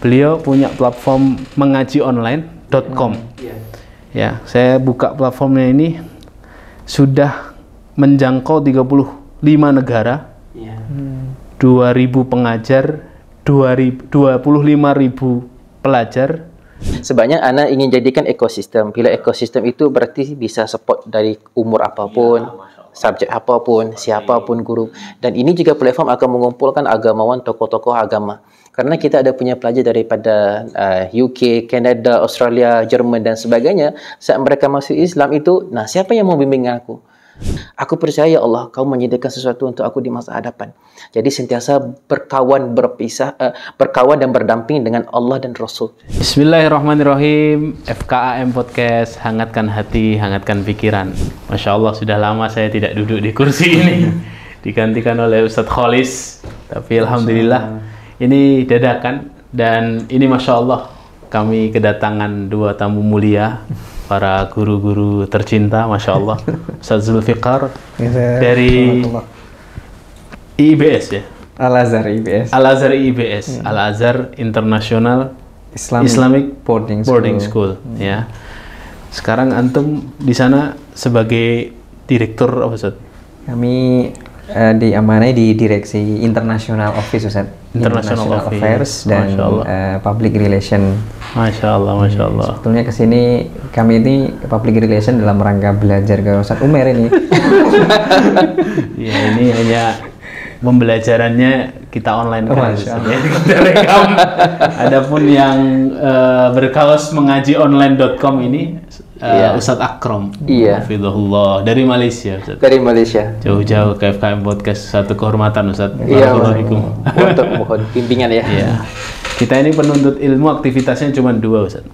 beliau punya platform mengajionline.com. Ya, saya buka platformnya ini sudah menjangkau 35 negara, 2.000 pengajar, 25.000 pelajar. Sebenarnya anak ingin jadikan ekosistem. Bila ekosistem itu berarti bisa support dari umur apapun, subjek apapun, siapapun guru. Dan ini juga platform akan mengumpulkan agamawan, tokoh-tokoh agama. Karena kita ada punya pelajar daripada UK, Kanada, Australia, Jerman dan sebagainya. Saat mereka masuk Islam itu, nah siapa yang mau bimbing aku? Aku percaya Allah, kau menyediakan sesuatu untuk aku di masa hadapan. Jadi sentiasa berkawan dan berdamping dengan Allah dan Rasul. Bismillahirrahmanirrahim. FKAM Podcast, hangatkan hati, hangatkan pikiran. Masya Allah, sudah lama saya tidak duduk di kursi ini. Digantikan oleh Ustadz Kholis. Tapi Alhamdulillah, ini dadakan. Dan ini Masya Allah, kami kedatangan dua tamu mulia, para guru-guru tercinta, Masya Allah. Ustadz Zulfikar dari IIBS ya? Al-Azhar IIBS. Al-Azhar IIBS, Al-Azhar International Islamic Boarding School. Ya. Sekarang antum di sana sebagai direktur apa Ustaz? Kami diamanai di Direksi International Office Ustaz. International Affairs dan Public Relation. Masya Allah, Masya Allah. Sebetulnya kesini kami ini Public Relation dalam rangka belajar ke Ustaz Umer ini. Ya, ini hanya pembelajarannya kita online kan, ya, kita rekam. Adapun yang berkaos mengajionline.com ini Ustadz Akram, hafizahullah, dari Malaysia. Ustaz. Dari Malaysia. Jauh-jauh ke FKM Podcast, satu kehormatan Ustadz. Iya, untuk mohon bimbingan ya. Iya. Kita ini penuntut ilmu, aktivitasnya cuma dua Ustadz.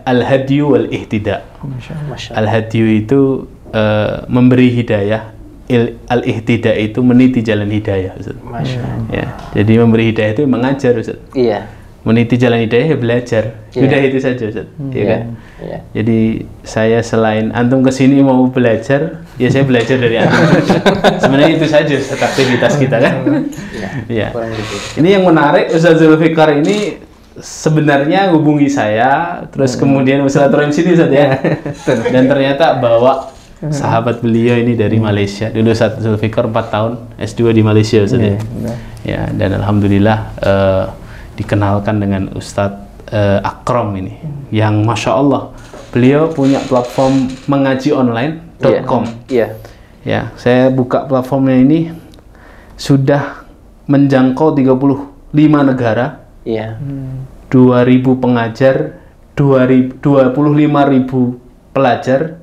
Al-hadyu wal-ihtida. Al-hadyu itu memberi hidayah. Al-ihtida itu meniti jalan hidayah, Ustaz. Ya, jadi memberi hidayah itu mengajar, Ustaz. Iya. Meniti jalan hidayah ya belajar. Sudah itu saja, Ustaz. Iya kan? Iya. Jadi saya selain antum kesini mau belajar, ya saya belajar dari antum. Sebenarnya itu saja Ustaz, aktivitas kita kan. Iya. Ini yang menarik, Ustaz Zulfikar ini sebenarnya hubungi saya, terus kemudian silaturahim sini Ustaz ya. Dan ternyata bawa sahabat beliau ini dari Malaysia. Dulu Ustaz Zulfikar 4 tahun S2 di Malaysia Ustaz ya. Ya, dan alhamdulillah dikenalkan dengan Ustadz Akram ini yang Masya Allah beliau punya platform mengajionline.com. Iya. Ya, saya buka platformnya ini sudah menjangkau 35 negara. Iya. 2.000 pengajar, 25.000 pelajar,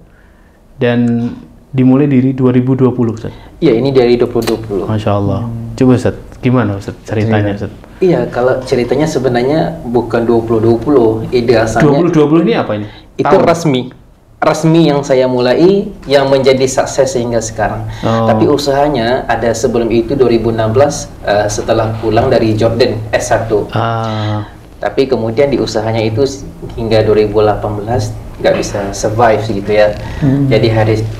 dan dimulai dari 2020 Ustaz. Iya, ini dari 2020. Masya Allah. Coba Ustaz, gimana Ustaz ceritanya Ustaz? Iya, kalau ceritanya sebenarnya bukan 2020, ide asalnya 2020 ini apa ini? Itu resmi yang saya mulai yang menjadi sukses sehingga sekarang. Tapi usahanya ada sebelum itu 2016 setelah pulang dari Jordan S1. Tapi kemudian di usahanya itu hingga 2018 nggak bisa survive gitu ya. Jadi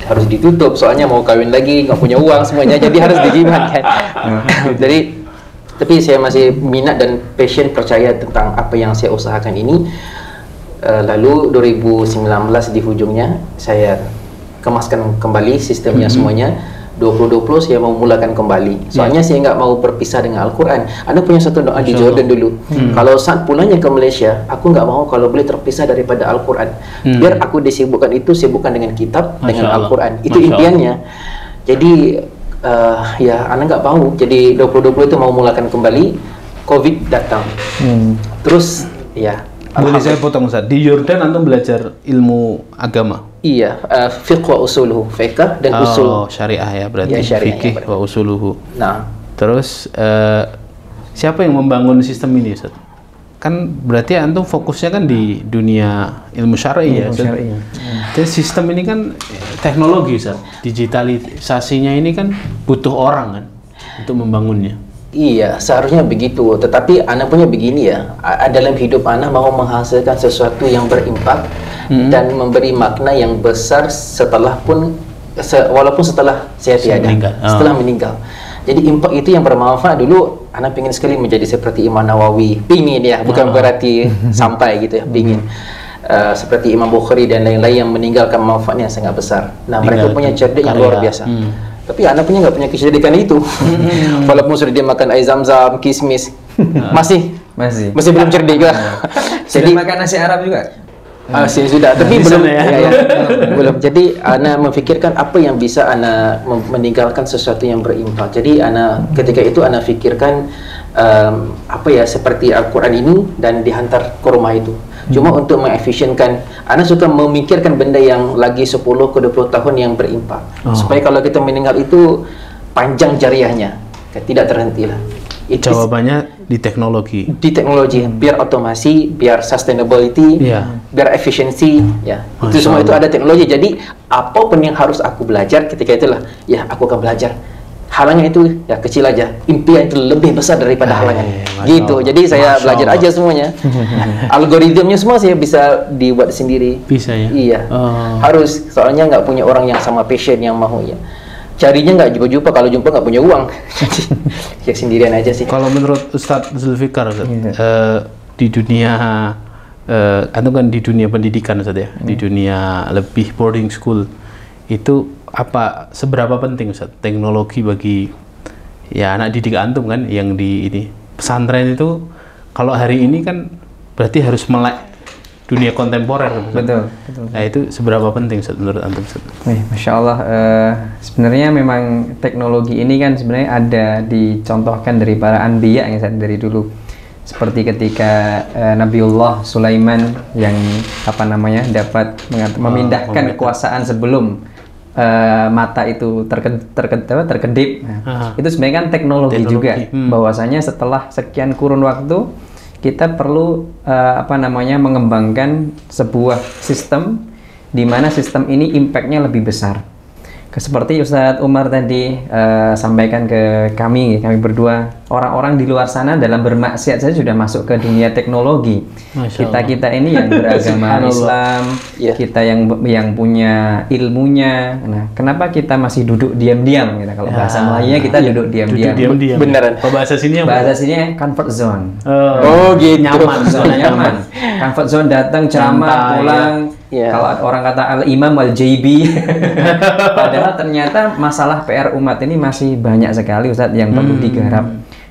harus ditutup, soalnya mau kawin lagi, nggak punya uang semuanya, jadi harus dijimatkan. Jadi tapi saya masih minat dan passion, percaya tentang apa yang saya usahakan ini. Lalu 2019 di hujungnya saya kemaskan kembali sistemnya semuanya. 2020 saya mau mulakan kembali. Soalnya saya nggak mau berpisah dengan Al-Quran. Anda punya satu doa di Jordan dulu. Kalau saat pulangnya ke Malaysia, aku nggak mau kalau boleh terpisah daripada Al-Quran. Biar aku disibukkan sibukkan dengan kitab, dengan Al-Quran. Itu impiannya. Jadi ya Anda nggak mau. Jadi 2020 itu mau mulakan kembali, COVID datang. Terus ya. Boleh saya potong Ustaz, di Jordan antum belajar ilmu agama? Iya, fiqh wa usuluhu, fiqh dan usul. Syariah ya berarti, ya, fikih wa usuluhu. Nah, terus siapa yang membangun sistem ini Ustaz? Kan berarti antum fokusnya kan di dunia ilmu syar'i ya Ustaz? Jadi sistem ini kan teknologi Ustaz, digitalisasinya ini kan butuh orang kan untuk membangunnya. Iya, seharusnya begitu. Tetapi anak punya begini ya, dalam hidup anak mau menghasilkan sesuatu yang berimpak dan memberi makna yang besar walaupun setelah saya tiada, setelah meninggal. Jadi impak itu yang bermanfaat. Dulu ana pingin sekali menjadi seperti Imam Nawawi, pingin ya, bukan berarti sampai gitu ya, pingin seperti Imam Bukhari dan lain-lain yang meninggalkan manfaatnya yang sangat besar. Nah, mereka punya cerdik yang luar biasa. Tapi anak punya nggak punya kecerdikan itu. Walaupun sudah dia makan air zam-zam, kismis, masih belum cerdik lah. Jadi makan nasi Arab juga. Sudah, tapi belum belum. Jadi ana memfikirkan apa yang bisa ana meninggalkan sesuatu yang berimpak. Jadi ana ketika itu ana fikirkan seperti Al-Quran ini dan dihantar ke rumah itu. Cuma untuk mengefisienkan, ana suka memikirkan benda yang lagi 10 ke 20 tahun yang berimpak. Supaya kalau kita meninggal itu panjang jariahnya, tidak terhenti lah. Jawabannya di teknologi. Di teknologi, biar otomasi, biar sustainability, biar efisiensi, ya. Itu semua itu ada teknologi. Jadi apapun yang harus aku belajar ketika itulah, ya aku akan belajar. Halangan itu ya kecil aja, impian itu lebih besar daripada halangan. Gitu. Jadi saya belajar aja semuanya. Algoritmnya semua saya bisa dibuat sendiri. Bisa ya? Iya. Harus, soalnya nggak punya orang yang sama passion yang mau ya. Carinya nggak jumpa-jumpa, kalau jumpa nggak punya uang. Jadi ya sendirian aja sih. Kalau menurut Ustadz Zulfikar, di dunia atau kan di dunia pendidikan Ustadz ya, di dunia lebih boarding school itu seberapa penting Ustadz teknologi bagi ya anak didik antum kan yang di ini pesantren itu? Kalau hari ini kan berarti harus melek dunia kontemporer. Betul. Nah itu seberapa penting Ustadz menurut antum Ustadz? Masya Allah, sebenarnya memang teknologi ini kan sebenarnya ada dicontohkan dari para anbiya yang dari dulu, seperti ketika Nabiullah Sulaiman yang dapat memindahkan kekuasaan sebelum mata itu terkedip. Itu sebenarnya kan teknologi juga. Bahwasanya setelah sekian kurun waktu kita perlu mengembangkan sebuah sistem di mana sistem ini impact-nya lebih besar. Seperti Ustadz Umar tadi sampaikan ke kami berdua, orang-orang di luar sana dalam bermaksiat saja sudah masuk ke dunia teknologi. Kita ini yang beragama Islam, kita yang punya ilmunya. Nah, kenapa kita masih duduk diam-diam? Gitu. Kalau bahasa Melayunya kita duduk diam-diam. Beneran. Bahasa sini comfort zone. Gitu. Nyaman. Comfort zone, datang ceramah, pulang. Kalau orang kata al-imam wal-jaybi. Padahal ternyata masalah PR umat ini masih banyak sekali Ustadz yang perlu digarap.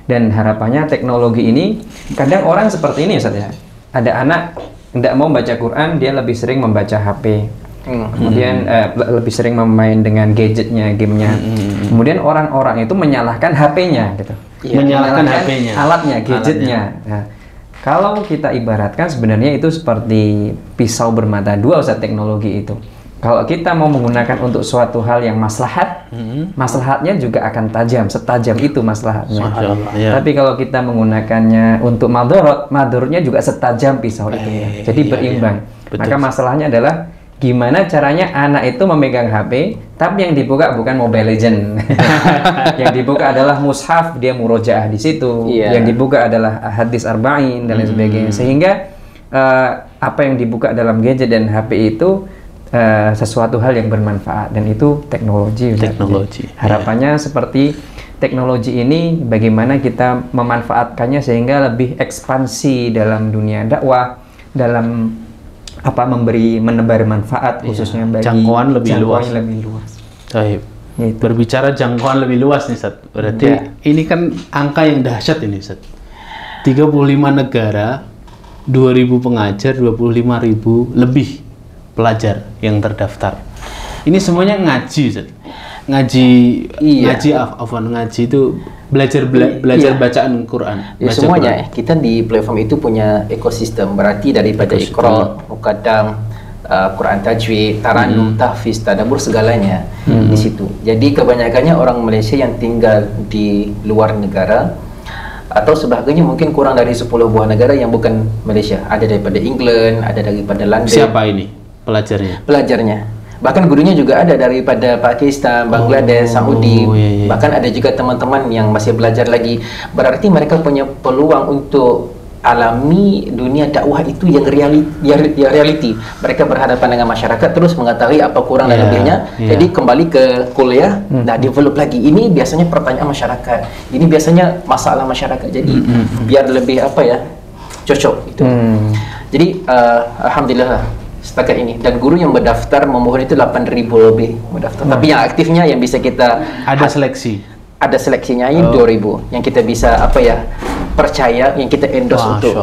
Dan harapannya teknologi ini, kadang orang seperti ini Ustadz ya, ada anak tidak mau baca Quran, dia lebih sering membaca HP. Kemudian lebih sering bermain dengan gadgetnya, gamenya. Kemudian orang-orang itu menyalahkan HP-nya gitu. Menyalahkan HP-nya, alatnya, gadgetnya. Nah, kalau kita ibaratkan sebenarnya itu seperti pisau bermata dua Ustadz teknologi itu. Kalau kita mau menggunakan untuk suatu hal yang maslahat, maslahatnya juga akan tajam, setajam itu maslahatnya. Tapi kalau kita menggunakannya untuk madorot, madorotnya juga setajam pisau itu. Jadi berimbang. Maka masalahnya adalah gimana caranya anak itu memegang HP, tapi yang dibuka bukan Mobile Legend. Yang dibuka adalah mushaf, dia murojaah di situ. Yang dibuka adalah hadis arba'in dan lain sebagainya. Sehingga apa yang dibuka dalam gadget dan HP itu sesuatu hal yang bermanfaat, dan itu teknologi. Harapannya seperti teknologi ini bagaimana kita memanfaatkannya sehingga lebih ekspansi dalam dunia dakwah, dalam menebar manfaat khususnya bagi jangkauan lebih luas. Gitu. Berbicara jangkauan lebih luas nih Ustadz, berarti ini kan angka yang dahsyat ini Ustadz. 35 negara, 2.000 pengajar, 25.000 lebih pelajar yang terdaftar. Ini semuanya ngaji Ustadz. Ngaji itu belajar bacaan Quran. Semuanya Quran. Kita di platform itu punya ekosistem, berarti daripada Iqra, Muqaddam, Quran tajwid, taranum, tahfiz, tadabbur, segalanya di situ. Jadi kebanyakannya orang Malaysia yang tinggal di luar negara, atau sebagiannya mungkin kurang dari 10 buah negara yang bukan Malaysia. Ada daripada England, ada daripada London. Siapa ini pelajarnya? Bahkan gurunya juga ada daripada Pakistan, Bangladesh, Saudi. Bahkan ada juga teman-teman yang masih belajar lagi. Berarti mereka punya peluang untuk alami dunia dakwah itu yang reality. Mereka berhadapan dengan masyarakat, terus mengetahui apa kurang dan lebihnya. Jadi kembali ke kuliah, develop lagi. Ini biasanya pertanyaan masyarakat, ini biasanya masalah masyarakat. Jadi biar lebih cocok gitu. Jadi alhamdulillah setakat ini, dan guru yang berdaftar memohon itu 8.000 lebih berdaftar. Tapi yang aktifnya yang bisa kita ada seleksi. Ada seleksinya ini 2.000 yang kita bisa percaya, yang kita endorse untuk.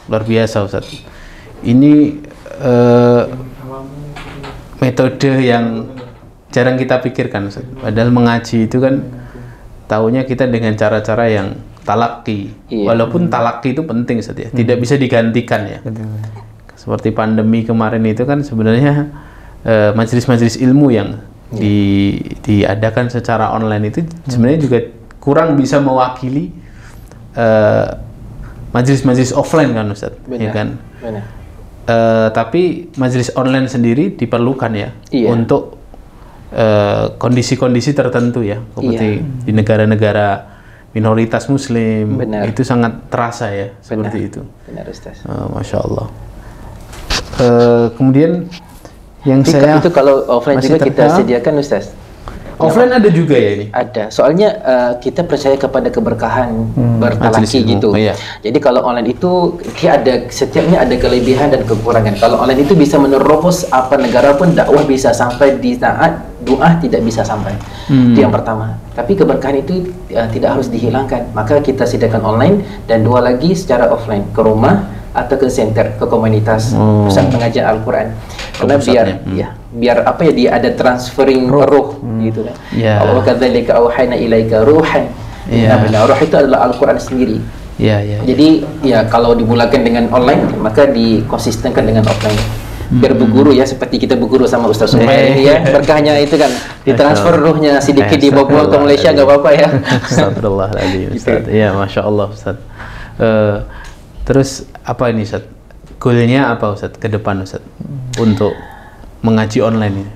Luar biasa Ustaz. Ini metode yang jarang kita pikirkan Ustaz. Padahal mengaji itu kan taunya kita dengan cara-cara yang talaki. Walaupun talaki itu penting Ustaz ya. Tidak bisa digantikan ya. Seperti pandemi kemarin itu kan sebenarnya majelis-majelis ilmu yang diadakan secara online itu sebenarnya juga kurang bisa mewakili majelis-majelis offline kan Ustaz, ya kan? Tapi majelis online sendiri diperlukan ya untuk kondisi-kondisi tertentu ya, seperti di negara-negara minoritas Muslim. Itu sangat terasa ya, seperti itu. Benar Ustaz. Masya Allah. Kemudian yang itu kalau offline juga kita sediakan Ustaz. Offline ada juga ya ini? Ada. Soalnya kita percaya kepada keberkahan bertalaki gitu. Jadi kalau online itu setiapnya ada kelebihan dan kekurangan. Kalau online itu bisa menerobos apa negara pun, dakwah bisa sampai di saat doa tidak bisa sampai. Itu yang pertama. Tapi keberkahan itu tidak harus dihilangkan. Maka kita sediakan online, dan dua lagi secara offline, ke rumah atau ke center, ke komunitas pusat pengajian Al-Quran. Karena biar dia ada transferring roh gitu kan. Allah kadzalika auhayna ilaika ruhan. Benar, roh itu adalah Al-Quran sendiri. Jadi kalau dimulakan dengan online, maka dikonsistenkan dengan offline. Biar berguru ya, seperti kita berguru sama Ustaz Sumail ini ya, berkahnya itu kan ditransfer ruhnya sedikit dibawa ke Malaysia, nggak apa-apa ya. Astagfirullahaladzim Ustaz. Ya, Masya Allah Ustaz. Terus apa ini Ustaz? Goalnya apa Ustaz ke depan Ustaz untuk mengaji online ini?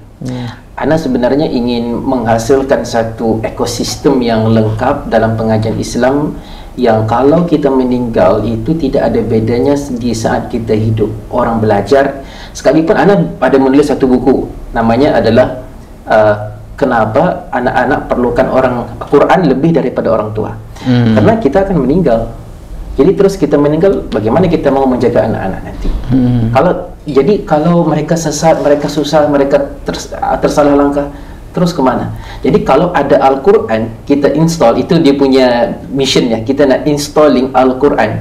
Ana sebenarnya ingin menghasilkan satu ekosistem yang lengkap dalam pengajian Islam, yang kalau kita meninggal itu tidak ada bedanya di saat kita hidup. Orang belajar, sekalipun Ana pada menulis satu buku, namanya adalah kenapa anak-anak perlukan orang Quran lebih daripada orang tua. Karena kita akan meninggal. Jadi terus kita meninggal, bagaimana kita mau menjaga anak-anak nanti? Kalau mereka sesat, mereka susah, mereka tersalah langkah, terus kemana? Jadi kalau ada Al-Quran, kita install, itu dia punya mission ya, kita nak installing Al-Quran,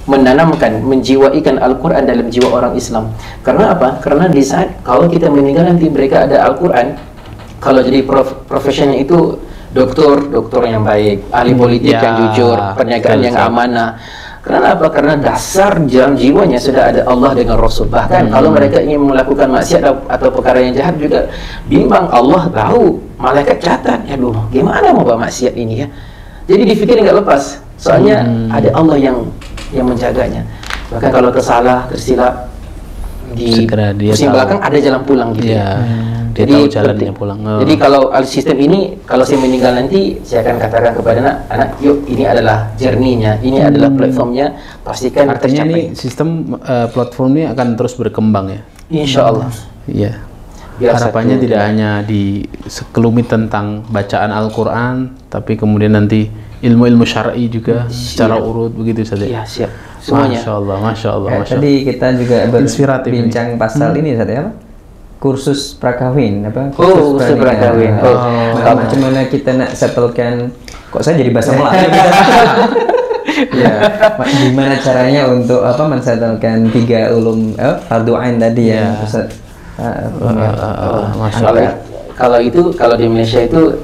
menanamkan, menjiwaikan Al-Quran dalam jiwa orang Islam. Karena apa? Karena di saat kalau kita meninggal nanti mereka ada Al-Quran, kalau jadi profesionnya itu dokter yang baik, ahli politik yang jujur, perniagaan yang amanah. Karena apa? Karena dasar dalam jiwanya sudah ada Allah dengan Rasul. Bahkan kalau mereka ingin melakukan maksiat atau perkara yang jahat juga bimbang, Allah tahu, malaikat catat. Aduh, gimana mau buat maksiat ini ya? Jadi difikir nggak lepas. Soalnya ada Allah yang menjaganya. Bahkan kalau tersilap di pusing belakang, ada jalan pulang gitu. Dia tahu jalannya pulang. Jadi kalau sistem ini, kalau saya meninggal nanti, saya akan katakan kepada anak, yuk ini adalah journey-nya, ini adalah platformnya, pastikan artinya tercapai. Ini sistem platform ini akan terus berkembang ya? Insya Allah. Iya. Harapannya tidak hanya di sekelumit tentang bacaan Al-Quran, tapi kemudian nanti ilmu-ilmu syar'i juga secara urut begitu saja. Iya, siap. Semuanya. Masya Allah. Tadi kita juga berbincang pasal ini saja apa? Kursus prakawin apa? Kursus prakawin. Bagaimana kita nak settlekan? Kok saya jadi bahasa Melayu? Gimana caranya untuk mensettlekan 3 ulum fardu ain tadi ya? Kalau di Malaysia itu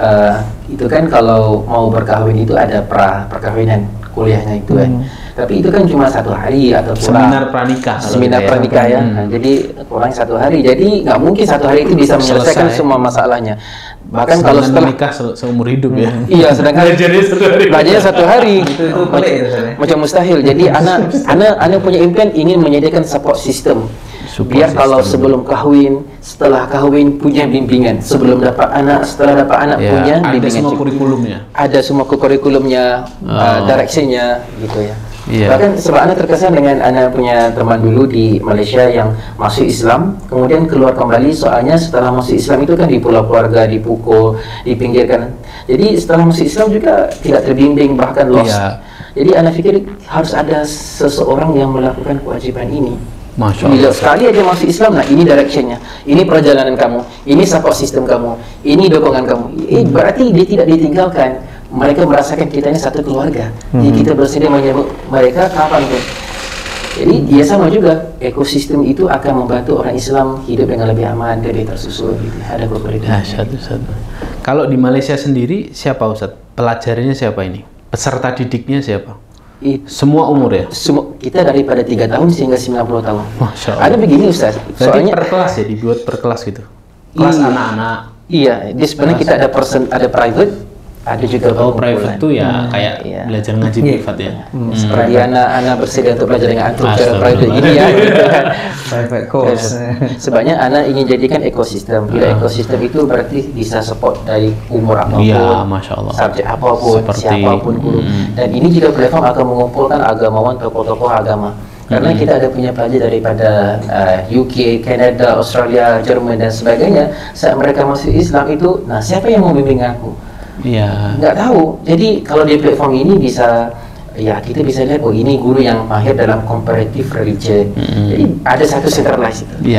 kan kalau mau berkahwin itu ada perkawinan kuliahnya itu kan. Tapi itu kan cuma 1 hari atau seminar pranikah. Seminar pranikah ya. Jadi kurang 1 hari. Jadi nggak mungkin 1 hari itu bisa menyelesaikan semua masalahnya. Bahkan kalau setelah menikah seumur hidup ya. Iya, sedangkan belajarnya 1 hari. Macam mustahil. Jadi anak punya impian ingin menyediakan support system. Biar kalau sebelum kahwin, setelah kahwin punya bimbingan, sebelum dapat anak, setelah dapat anak punya bimbingan. Ada semua kurikulumnya. Ada semua kurikulumnya, directionnya gitu ya. Bahkan sebab anak terkesan dengan anak punya teman dulu di Malaysia yang masuk Islam, kemudian keluar kembali, soalnya setelah masuk Islam itu kan dipulau keluarga, dipukul, dipinggirkan. Jadi setelah masuk Islam juga tidak terbimbing, bahkan lost. Jadi anak fikir harus ada seseorang yang melakukan kewajiban ini. Masya Allah. Bila sekali aja masuk Islam, nah ini directionnya, ini perjalanan kamu, ini support system kamu, ini dokongan kamu. Berarti dia tidak ditinggalkan. Mereka merasakan kita ini satu keluarga. Jadi kita bersedia menyebut mereka kapanpun. Jadi dia sama juga, ekosistem itu akan membantu orang Islam hidup dengan lebih aman, lebih tersusun. Gitu. Ada keberadaan. Satu. Kalau di Malaysia sendiri siapa Ustadz? Pelajarannya siapa ini? Peserta didiknya siapa? Semua umur ya? Semua, kita daripada 3 tahun sehingga 90 tahun. Masya Allah. Ada begini Ustaz. Soalnya per kelas ya, dibuat per kelas gitu. Kelas anak-anak. Iya, di sebenarnya kita ada private, ada juga private tuh ya kayak belajar ngaji privat ya. Seperti anak bersedia untuk belajar dengan antum secara private ini ya, gitu kan. Private course. Sebenarnya anak ingin jadikan ekosistem. Bila ekosistem itu berarti bisa support dari umur apapun, Masya Allah. subjek apapun, siapapun guru. Dan ini juga platform akan mengumpulkan agamawan, tokoh-tokoh agama. Karena kita ada punya pelajar daripada UK, Canada, Australia, Jerman dan sebagainya. Saat mereka masuk Islam itu, nah siapa yang mau bimbing aku? Nggak tahu. Jadi kalau di platform ini bisa, ya kita bisa lihat, oh ini guru yang mahir dalam comparative religion. Jadi ada satu centralized itu.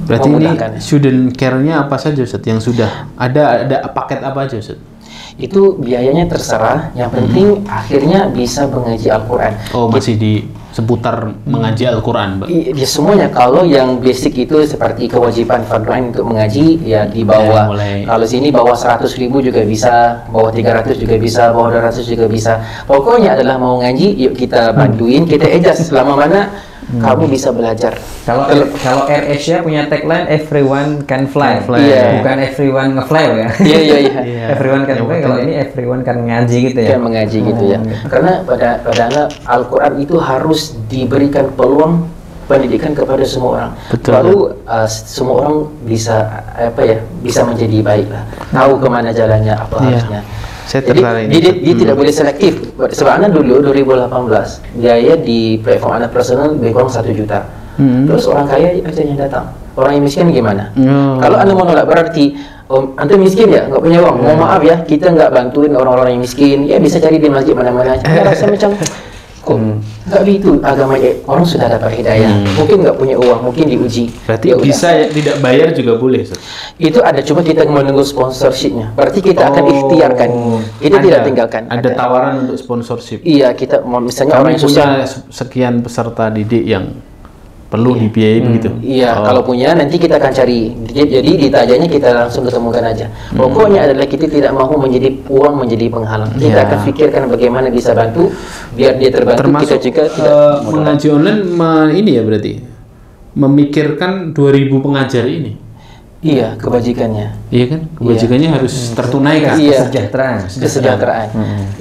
Berarti ini student care-nya apa saja Ustaz? Yang sudah ada paket apa aja Ustaz? Itu biayanya terserah. Yang penting akhirnya bisa mengaji Al-Quran. Oh, masih di seputar mengaji Al-Quran, Mbak? Ya semuanya. Kalau yang basic itu seperti kewajiban fardu ain untuk mengaji, ya di bawah. Kalau sini bawah 100.000 juga bisa, bawah 300 juga bisa, bawah 200 juga bisa. Pokoknya adalah mau ngaji, yuk kita bantuin, kita adjust selama mana kamu bisa belajar. Kalau Air Asia punya tagline everyone can fly. Bukan everyone ngefly ya. Iya. Everyone can fly. Kalau ini everyone kan ngaji gitu ya. Kan mengaji gitu ya. Karena pada anak Al-Quran itu harus diberikan peluang pendidikan kepada semua orang. Lalu semua orang bisa bisa menjadi baik lah. Tahu kemana jalannya, apa harusnya. Jadi dia tidak boleh selektif. Sebab anak dulu 2018 biaya di platform anak personal lebih kurang 1 juta. Terus orang kaya aja yang datang. Orang yang miskin gimana? Kalau anda mau nolak berarti anda miskin ya, nggak punya uang. Mohon maaf ya, kita nggak bantuin orang-orang yang miskin. Ya bisa cari di masjid mana-mana. Saya rasa macam kok nggak begitu agama orang sudah dapat hidayah. Mungkin nggak punya uang, mungkin diuji. Berarti ya bisa ya, tidak bayar juga boleh. Itu ada, cuma kita menunggu sponsorshipnya. Berarti kita akan ikhtiarkan. Kita tidak tinggalkan. Ada tawaran untuk sponsorship. Iya, kita misalnya orang yang punya sekian peserta didik yang perlu dibiayai begitu. Iya, kalau punya nanti kita akan cari. Jadi ditajanya kita langsung ketemukan aja. Pokoknya adalah kita tidak mahu menjadi uang menjadi penghalang. Kita akan pikirkan bagaimana bisa bantu biar dia terbantu. Termasuk kita juga tidak mengaji online ini ya berarti memikirkan 2000 pengajar ini. Iya, kebajikannya. Iya kan? Kebajikannya harus tertunaikan. Kesejahteraan.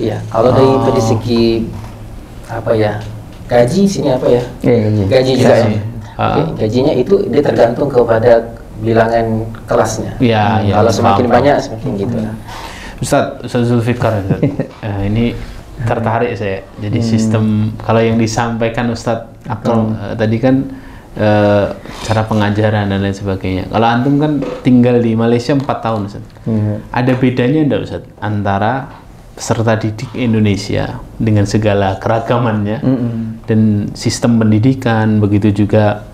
Iya. Kalau dari segi gaji sini gaji juga ya. Gajinya itu dia tergantung kepada bilangan kelasnya. Kalau semakin banyak semakin gitu. Ustaz Zulfikar, ini tertarik saya. Jadi sistem kalau yang disampaikan Ustaz Akmal tadi kan cara pengajaran dan lain sebagainya. Kalau antum kan tinggal di Malaysia 4 tahun Ustaz. Ada bedanya enggak Ustaz antara peserta didik Indonesia dengan segala keragamannya dan sistem pendidikan, begitu juga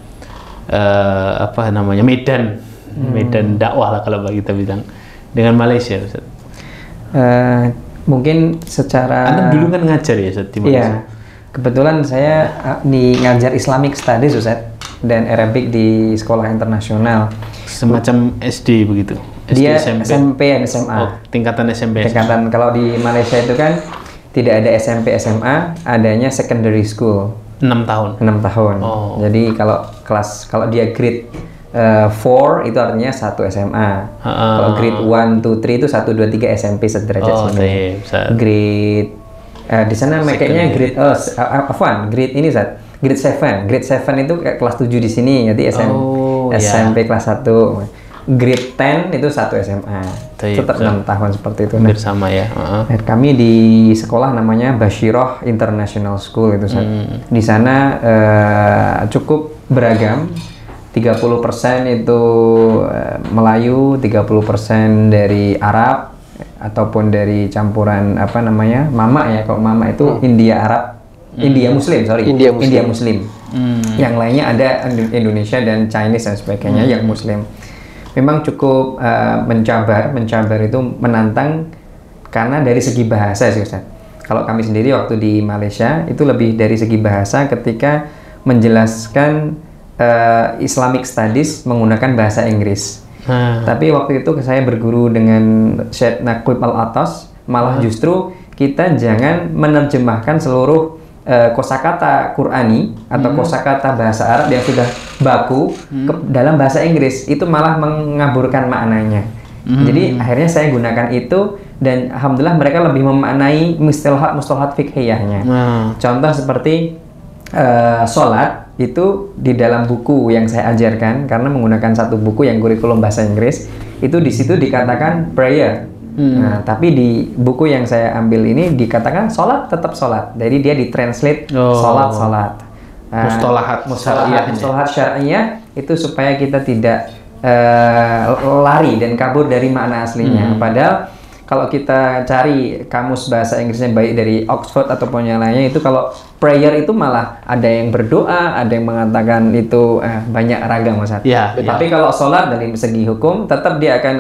medan dakwah lah kalau kita bilang, dengan Malaysia Ustaz? Mungkin secara Anda dulu kan ngajar ya Ustaz di Malaysia? Iya, kebetulan saya ngajar Islamic Studies Ustaz dan Arabic di sekolah internasional. Semacam SD begitu? Dia SMP dan SMA. Oh, tingkatan SMP. Tingkatan kalau di Malaysia itu kan tidak ada SMP SMA, adanya secondary school. 6 tahun. 6 tahun. Oh. Jadi kalau dia grade 4 itu artinya 1 SMA. Kalau grade 1, 2, 3 itu 1, 2, 3 SMP sederajat sini. Grade di sana makanya grade grade ini Zat. Grade 7. Grade 7 itu kayak kelas 7 di sini, jadi SMP kelas 1. grade 10 itu 1 SMA. Tetap 6 tahun seperti itu. Hampir sama ya. Dan kami di sekolah namanya Bashiroh International School itu. Di sana cukup beragam. 30% itu Melayu, 30% dari Arab ataupun dari campuran apa namanya mama ya. Kalau mama itu India Arab, India Muslim, India Muslim. Yang lainnya ada Indonesia dan Chinese dan sebagainya yang Muslim. Memang cukup mencabar itu menantang karena dari segi bahasa sih Ustaz. Kalau kami sendiri waktu di Malaysia itu lebih dari segi bahasa ketika menjelaskan Islamic Studies menggunakan bahasa Inggris. Tapi waktu itu saya berguru dengan Syekh Naqib Al-Atas, malah justru kita jangan menerjemahkan seluruh kosakata Qur'ani atau kosakata bahasa Arab yang sudah baku ke dalam bahasa Inggris, itu malah mengaburkan maknanya. Jadi akhirnya saya gunakan itu dan alhamdulillah mereka lebih memaknai mustalahat fiqhiyahnya. Contoh seperti sholat itu di dalam buku yang saya ajarkan, karena menggunakan satu buku yang kurikulum bahasa Inggris, itu di situ dikatakan prayer. Nah, tapi di buku yang saya ambil ini dikatakan sholat tetap sholat. Jadi dia ditranslate sholat. Mustalahat syar'iyah itu supaya kita tidak lari dan kabur dari makna aslinya. Padahal kalau kita cari kamus bahasa Inggrisnya baik dari Oxford ataupun yang lainnya, itu kalau prayer itu malah ada yang berdoa, ada yang mengatakan itu banyak ragam Ustaz. Tapi kalau sholat dari segi hukum tetap dia akan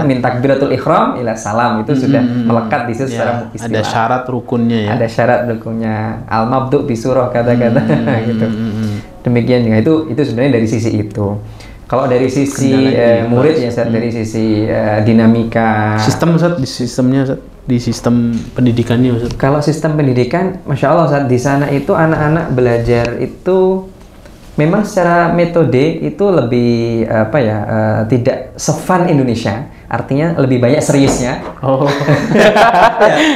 min takbiratul ihram ila salam, itu sudah melekat di situ secara istilah. Ada syarat rukunnya ya. Ada syarat rukunnya. Al-mabdu bisurah kata-kata gitu. Demikian juga itu sebenarnya dari sisi itu. Kalau dari sisi murid ya Ustaz, dari sisi dinamika sistem Ustaz, di sistem pendidikannya Ustaz. Kalau sistem pendidikan, Masya Allah Ustaz, di sana itu anak-anak belajar itu memang secara metode itu lebih tidak se-fun Indonesia, artinya lebih banyak seriusnya.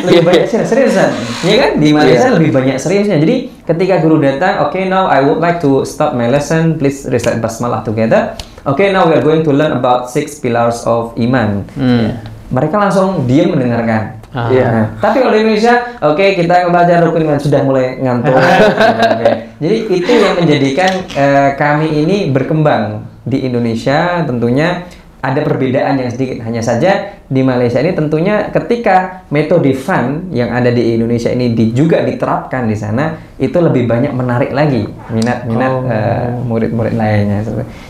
Lebih banyak seriusan, ya kan? Di Malaysia lebih banyak seriusnya. Jadi ketika guru datang, okay, now I would like to start my lesson, please recite basmalah together. Okay, now we are going to learn about 6 pillars of iman. Mereka langsung diam mendengarkan. Tapi kalau di Indonesia, oke, kita belajar rukun iman, sudah mulai ngantuk. Jadi itu yang menjadikan kami ini berkembang di Indonesia. Tentunya ada perbedaan yang sedikit, hanya saja di Malaysia ini tentunya ketika metode fun yang ada di Indonesia ini juga diterapkan di sana, itu lebih banyak menarik lagi minat murid-murid lainnya.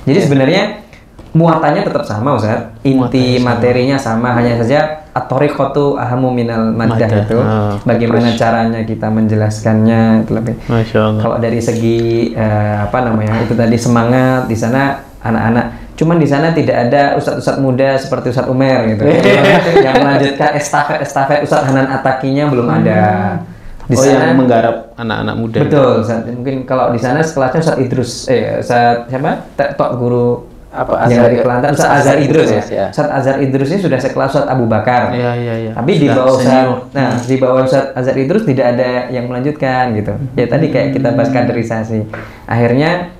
Jadi sebenarnya muatannya tetap sama Ustaz, inti materinya sama, hanya saja at-thariqatu ahamu minal maddah itu. Bagaimana caranya kita menjelaskannya itu lebih. Kalau dari segi itu tadi semangat di sana anak-anak, cuman di sana tidak ada ustadz-ustadz muda seperti Ustadz Umer gitu. Yang melanjutkan estafet Ustadz Hanan Atakinya belum ada. Di sana yang menggarap anak-anak muda. Betul, mungkin kalau di sana sekolahnya Ustadz Idrus, Ustadz siapa? Tok guru yang dari Kelantan, Ustadz Azhar Idrus ya. Ustadz Azhar Idrus ini sudah sekelas Ustadz Abu Bakar. Tapi di bawah di bawah Ustadz Azhar Idrus tidak ada yang melanjutkan gitu. Ya tadi kayak kita bahas kaderisasi. Akhirnya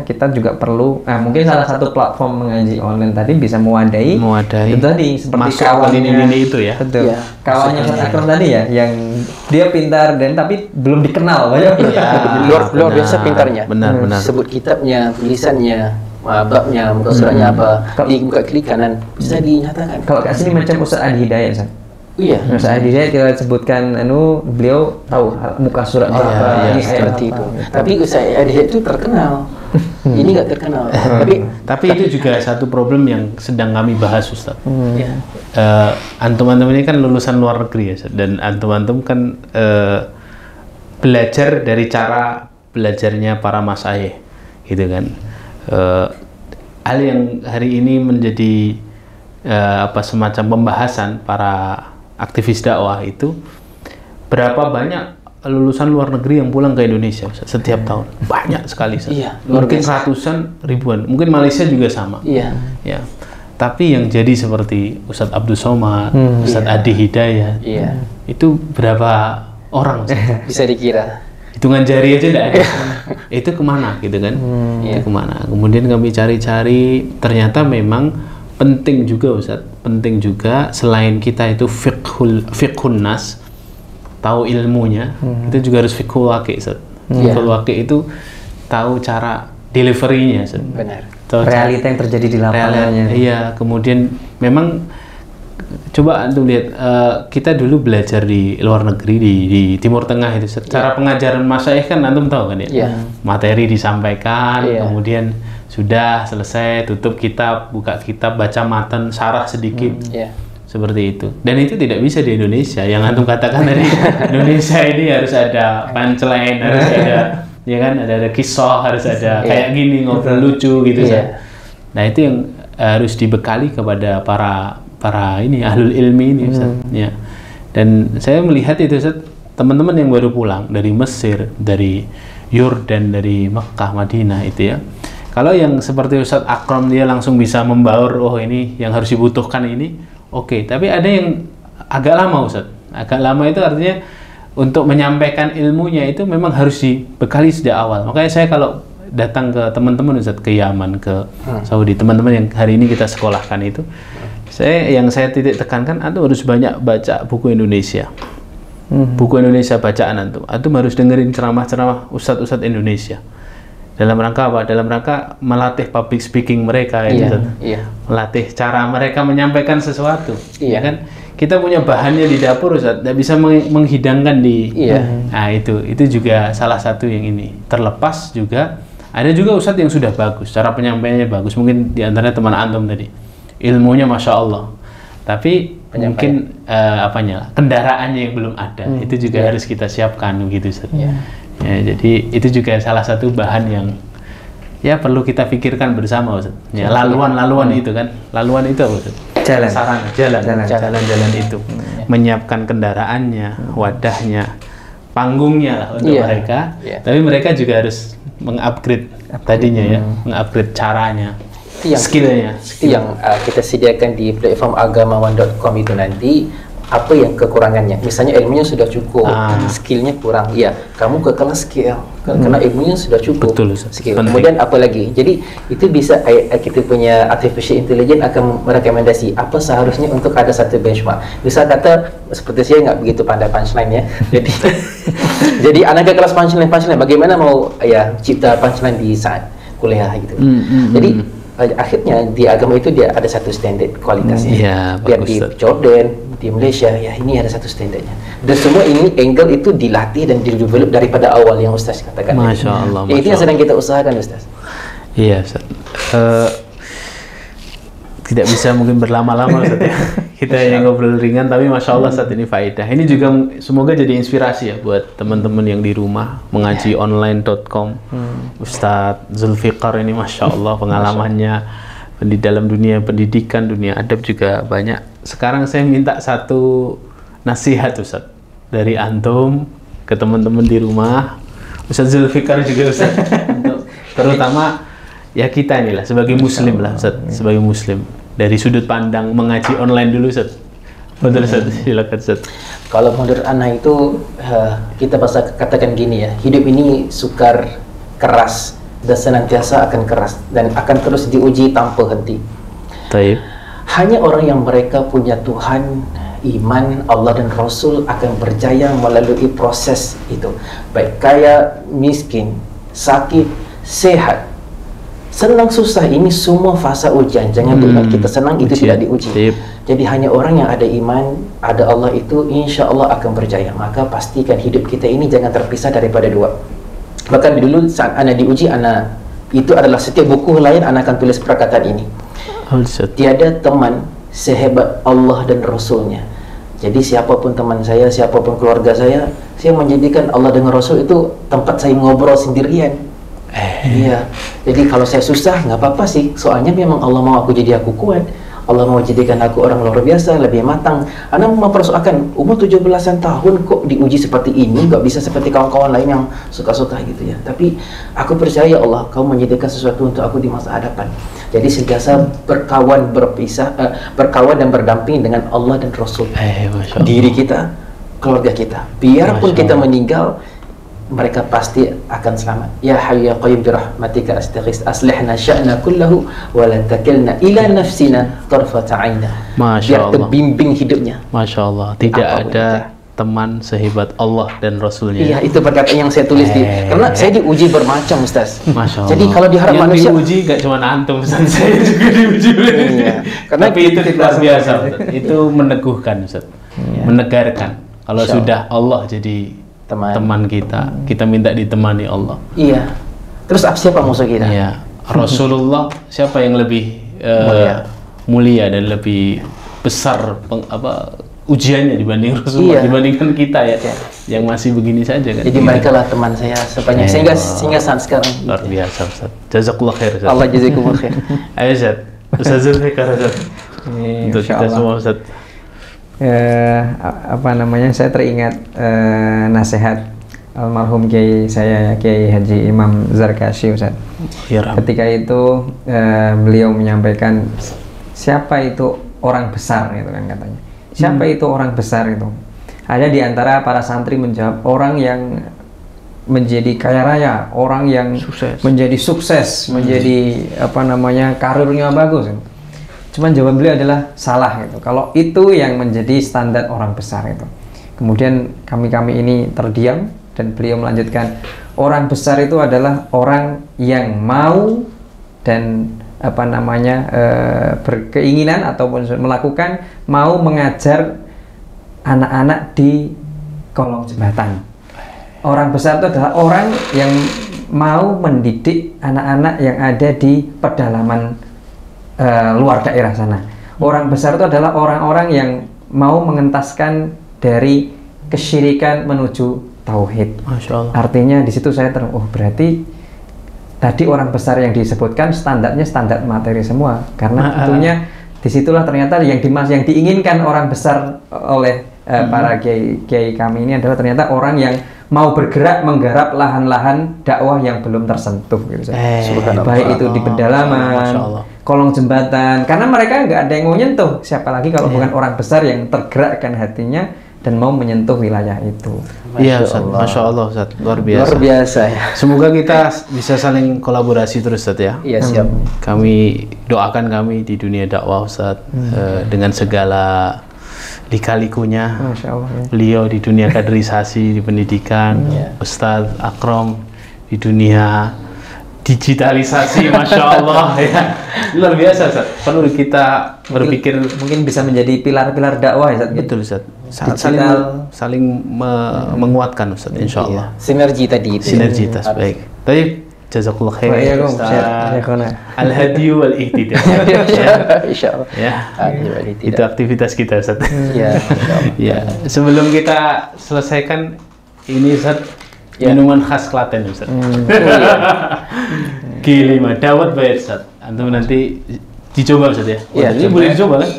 kita juga perlu mungkin salah satu platform mengaji online tadi bisa mewadai. Itu tadi seperti kawannya itu ya. Betul. Kawannya Ustadz Akram tadi ya, yang dia pintar dan tapi belum dikenal banyak. Luar biasa pintarnya. Benar. Sebut kitabnya, tulisannya, babnya, muka suratnya apa, di muka kiri kanan bisa dinyatakan. Kalau kat sini macam Ustaz Adi Hidayat Ustaz. Ustaz Adi Hidayat kita sebutkan beliau tahu muka surat apa, ini seperti itu. Tapi Ustaz Adi Hidayat itu terkenal. Ini nggak terkenal. Tapi itu juga satu problem yang sedang kami bahas Ustaz. Antum-antum ini kan lulusan luar negeri ya, dan antum-antum kan belajar dari cara belajarnya para masyayikh gitu kan. Hal yang hari ini menjadi semacam pembahasan para aktivis dakwah itu, berapa banyak lulusan luar negeri yang pulang ke Indonesia setiap tahun? Banyak sekali. Mungkin ratusan, ribuan. Mungkin Malaysia juga sama. Tapi yang jadi seperti Ustadz Abdul Somad, Ustadz Adi Hidayat, itu berapa orang? Bisa dikira. Hitungan jari aja enggak ada. itu kemana gitu kan, itu kemana. Kemudian kami cari-cari, ternyata memang penting juga Ustaz, penting juga selain kita itu fiqhun nas, tahu ilmunya, kita juga harus fiqhul waqi Ustaz. Fiqhul waqi itu tahu cara delivery-nya Ustaz. Benar. Realita yang terjadi di lapangannya. Iya, kemudian memang coba antum lihat, kita dulu belajar di luar negeri di Timur Tengah itu, cara pengajaran masyaikh kan antum tahu kan ya, materi disampaikan, kemudian sudah selesai, tutup kitab, buka kitab, baca matan, syarah sedikit, seperti itu. Dan itu tidak bisa di Indonesia. Yang antum katakan dari Indonesia ini harus ada punchline, harus ada, ya kan, ada kisah, harus ada kayak gini, ngobrol lucu gitu. Nah itu yang harus dibekali kepada para ini ahlul ilmi ini Ustaz. Ya. Dan saya melihat itu Ustaz, teman-teman yang baru pulang dari Mesir, dari Yordan, dari Mekah, Madinah itu ya. Kalau yang seperti Ustaz Akram dia langsung bisa membaur, oh ini yang harus dibutuhkan ini, oke. Tapi ada yang agak lama Ustaz. Agak lama itu artinya untuk menyampaikan ilmunya itu memang harus dibekali sejak awal. Makanya saya kalau datang ke teman-teman Ustaz, ke Yaman, ke Saudi, teman-teman yang hari ini kita sekolahkan itu, yang saya titik tekankan, antum harus banyak baca buku Indonesia. Buku Indonesia bacaan antum harus dengerin ceramah-ceramah ustadz-ustadz Indonesia. Dalam rangka apa? Dalam rangka melatih public speaking mereka, melatih cara mereka menyampaikan sesuatu. Kan? Kita punya bahannya di dapur Ustaz, tidak bisa menghidangkan di. Nah itu juga salah satu yang ini. Terlepas juga ada juga Ustaz yang sudah bagus, cara penyampaiannya bagus. Mungkin diantaranya teman antum tadi, ilmunya masya Allah. Tapi mungkin kendaraannya yang belum ada, itu juga harus kita siapkan gitu Ustaz. Ya, jadi itu juga salah satu bahan yang ya perlu kita pikirkan bersama Ustaz. Ya, laluan itu kan. Laluan itu apa Ustaz? Jalan itu. Menyiapkan kendaraannya, wadahnya, panggungnya lah untuk mereka. Tapi mereka juga harus mengupgrade tadinya ya, mengupgrade caranya, skillnya. Yang kita sediakan di platform agamawan.com itu nanti, apa yang kekurangannya, misalnya ilmunya sudah cukup, skillnya kurang, ya kamu ke kelas skill, karena ilmunya sudah cukup. Betul, skill. Kemudian apa lagi, jadi itu bisa kita punya artificial intelligence akan merekomendasi apa seharusnya untuk ada satu benchmark. Misal kata seperti saya nggak begitu pandai punchline ya, jadi anak ke kelas punchline, bagaimana mau ya cipta punchline di saat kuliah gitu. Jadi akhirnya di agama itu dia ada satu standar kualitasnya. Biar di Jordan, di Malaysia, ya ini ada satu standarnya. Dan semua ini angle itu dilatih dan didevelop daripada awal yang Ustaz katakan. Masya Allah. Itu yang sedang kita usahakan Ustaz. Iya Ustaz. Tidak bisa mungkin berlama-lama Ustaz ya. Kita yang ngobrol ringan, tapi Masya Allah saat ini faedah. Ini juga semoga jadi inspirasi ya buat teman-teman yang di rumah, mengaji online.com. Ustaz Zulfikar ini Masya Allah pengalamannya di dalam dunia pendidikan, dunia adab juga banyak. Sekarang saya minta satu nasihat Ustaz dari antum ke teman-teman di rumah, Ustaz Zulfikar juga Ustaz, untuk terutama ya kita inilah sebagai muslim lah Ustaz, sebagai muslim dari sudut pandang mengaji online dulu Ustaz. Betul Ustaz, silakan Ustaz. Kalau menurut anak itu kita bisa katakan gini ya, hidup ini sukar, keras, dan senantiasa akan keras dan akan terus diuji tanpa henti. Taib. Hanya orang yang mereka punya Tuhan, iman, Allah dan Rasul akan berjaya melalui proses itu. Baik kaya, miskin, sakit, sehat, senang, susah, ini semua fasa ujian. Jangan bilang kita senang itu tidak diuji. Jadi hanya orang yang ada iman, ada Allah itu insya Allah akan berjaya. Maka pastikan hidup kita ini jangan terpisah daripada dua. Bahkan dulu saat anak diuji, anak itu adalah setiap buku lain anak akan tulis perkataan ini. Tiada teman sehebat Allah dan Rasulnya. Jadi siapapun teman saya, siapapun keluarga saya menjadikan Allah dengan Rasul itu tempat saya ngobrol sendirian. Iya. Jadi kalau saya susah nggak apa-apa sih. Soalnya memang Allah mau aku jadi aku kuat. Allah mau jadikan aku orang luar biasa, lebih matang. Anak mempersoalkan umur 17-an tahun kok diuji seperti ini, nggak bisa seperti kawan-kawan lain yang suka-suka gitu ya. Tapi aku percaya Allah, kau menyediakan sesuatu untuk aku di masa hadapan. Jadi sentiasa berkawan dan berdamping dengan Allah dan Rasul. Diri kita, keluarga kita. Biarpun kita meninggal, mereka pasti akan selamat. Ya Hayyu ya Qayyum birahmatika astaghits aslihna sya'na kullahu wa la takilna ila nafsina tarfata 'aina. Biar terbimbing hidupnya. Masya Allah, tidak ada teman sehebat Allah dan Rasulnya. Iya, itu perkataan yang saya tulis karena saya diuji bermacam, Ustaz. Masya Allah. Jadi kalau diharap yang manusia diuji gak cuma antum, Ustaz. Saya juga diuji. Iya. Karena tapi itu luar biasa, Ustaz. Itu meneguhkan, Ustaz. Menegarkan. Kalau sudah Allah jadi teman kita minta ditemani Allah. Iya. Terus siapa musuh kita? Iya. Rasulullah siapa yang lebih mulia dan lebih besar ujiannya dibanding Rasulullah, dibandingkan kita yang masih begini saja kan. Jadi mereka lah teman saya sepanjang sehingga saat sekarang. Luar biasa, Ustaz. Jazakallah khair, Ustaz. Allah jazakumullah khair. Ayo, Ustaz. Ustaz Zulfikar, Ustaz. Untuk kita semua, Ustaz. Saya teringat nasihat almarhum Kiai saya, Kiai Haji Imam Zarkashi, Ustaz. Ketika itu beliau menyampaikan siapa itu orang besar, gitu kan katanya. Siapa itu orang besar itu? Ada di antara para santri menjawab, orang yang menjadi kaya raya, orang yang menjadi sukses, menjadi karirnya bagus. Cuman jawab beliau adalah salah gitu. Kalau itu yang menjadi standar orang besar itu. Kemudian kami ini terdiam dan beliau melanjutkan, orang besar itu adalah orang yang mau dan berkeinginan ataupun melakukan, mau mengajar anak-anak di kolong jembatan. Orang besar itu adalah orang yang mau mendidik anak-anak yang ada di pedalaman luar daerah sana. Orang besar itu adalah orang-orang yang mau mengentaskan dari kesyirikan menuju tauhid. Masya Allah. Artinya di situ saya berarti tadi orang besar yang disebutkan standarnya standar materi semua, karena tentunya disitulah ternyata yang diinginkan orang besar oleh para kiai kami ini adalah ternyata orang yang mau bergerak menggarap lahan-lahan dakwah yang belum tersentuh gitu. Baik itu di pedalaman, kolong jembatan, karena mereka nggak ada yang mau nyentuh, siapa lagi kalau bukan orang besar yang tergerakkan hatinya dan mau menyentuh wilayah itu. Iya, Ustaz. Masya Allah, Ustaz. Luar biasa. Luar biasa ya. Semoga kita bisa saling kolaborasi terus, Ustaz ya. Iya, siap. Kami doakan kami di dunia dakwah, Ustaz, dengan segala lika-likunya. Masya Allah. Ya. Beliau di dunia kaderisasi, di pendidikan, Ustaz Akram di dunia digitalisasi, Masya Allah ya. Luar biasa, Ustaz. Perlu kita berpikir mungkin bisa menjadi pilar-pilar dakwah ya, Ustaz. Betul, Ustaz. Saling menguatkan, Ustaz, insya Allah. Sinergi tadi itu. Sinergitas, baik. Tapi jazakallah khair, Ustaz. Al-hadi wal ihtidal. Insyaallah. Ya. Itu aktivitas kita, Ustaz. Iya. Ya. Sebelum kita selesaikan ini, Ustaz, minuman khas Klaten, Ustaz. Kilima dawet bayar, Ustaz. Antum nanti dicoba, Ustaz ya. Ini boleh dicoba kan?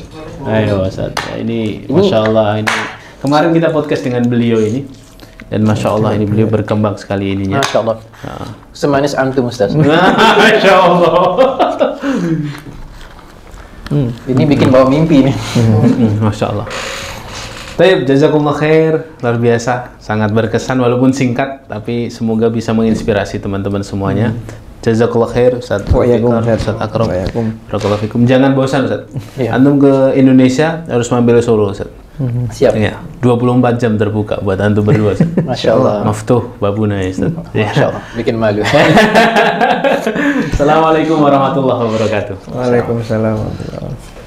Ayo, Ustaz. Ya, ini Masya Allah, ini kemarin kita podcast dengan beliau ini, dan Masya Allah ini beliau berkembang sekali ininya. Masya Allah. Semanis antum, Ustaz. Masya Allah. Ini bikin bawa mimpi nih. Masya Allah. Baik, jazakumullah khair, luar biasa, sangat berkesan walaupun singkat, tapi semoga bisa menginspirasi teman-teman semuanya. Jazakallah khair, Ustaz Akram. Barakallahu fikum. Jangan bosan, Ustaz. Antum ke Indonesia harus mampir Solo, Ustaz. Siap. Ya, 24 jam terbuka buat antum berdua, Ustaz. Masya Allah. Maftuh babuna, Ustaz. Masya Allah. Bikin malu. Assalamualaikum warahmatullahi wabarakatuh. Waalaikumsalam warahmatullahi wabarakatuh.